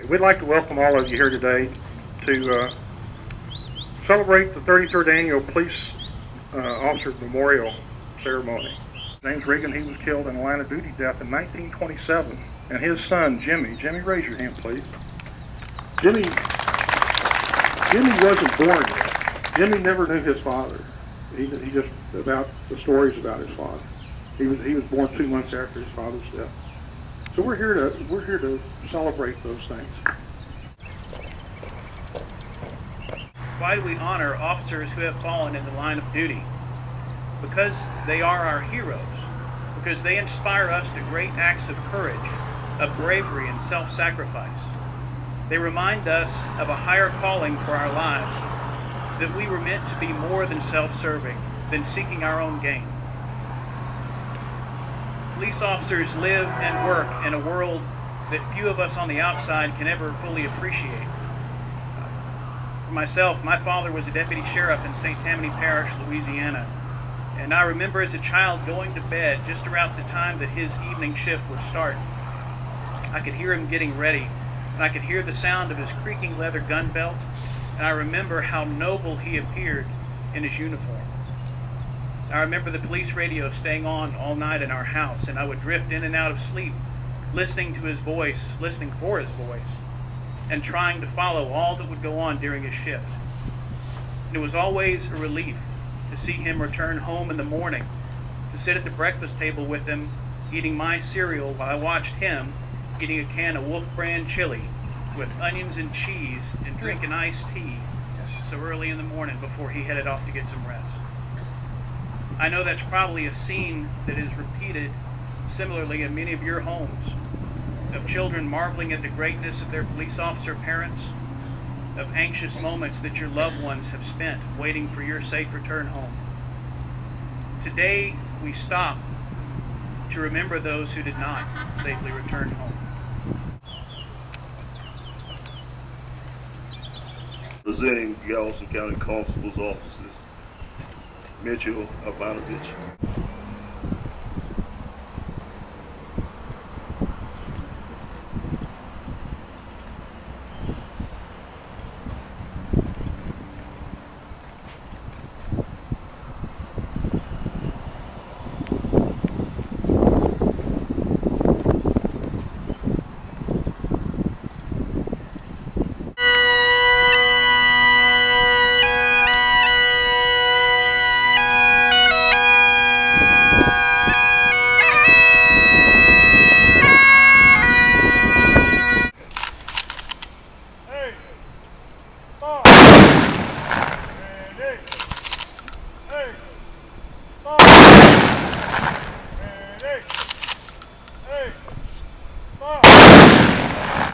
We'd like to welcome all of you here today to celebrate the 33rd Annual Police Officers Memorial Ceremony. His name's Regan. He was killed in a line of duty death in 1927. And his son, Jimmy, raise your hand, please. Jimmy wasn't born yet. Jimmy never knew his father. He just, about the stories about his father. He was born 2 months after his father's death. So we're here to celebrate those things. Why do we honor officers who have fallen in the line of duty? Because they are our heroes. Because they inspire us to great acts of courage, of bravery and self-sacrifice. They remind us of a higher calling for our lives, that we were meant to be more than self-serving, than seeking our own gain. Police officers live and work in a world that few of us on the outside can ever fully appreciate. For myself, my father was a deputy sheriff in St. Tammany Parish, Louisiana, and I remember as a child going to bed just around the time that his evening shift would start. I could hear him getting ready, and I could hear the sound of his creaking leather gun belt, and I remember how noble he appeared in his uniform. I remember the police radio staying on all night in our house, and I would drift in and out of sleep, listening to his voice, listening for his voice, and trying to follow all that would go on during his shift. And it was always a relief to see him return home in the morning, to sit at the breakfast table with him, eating my cereal while I watched him eating a can of Wolf brand chili with onions and cheese and drinking iced tea so early in the morning before he headed off to get some rest. I know that's probably a scene that is repeated similarly in many of your homes, of children marveling at the greatness of their police officer parents, of anxious moments that your loved ones have spent waiting for your safe return home. Today, we stop to remember those who did not safely return home. Presenting Galveston County Constable's offices, Mitchell Abanovich.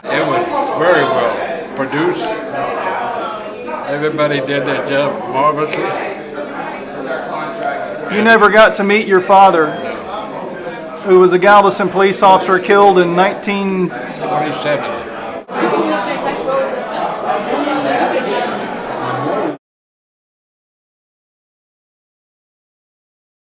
It was very well produced. Everybody did their job marvelously. You never got to meet your father, who was a Galveston police officer killed in 1927.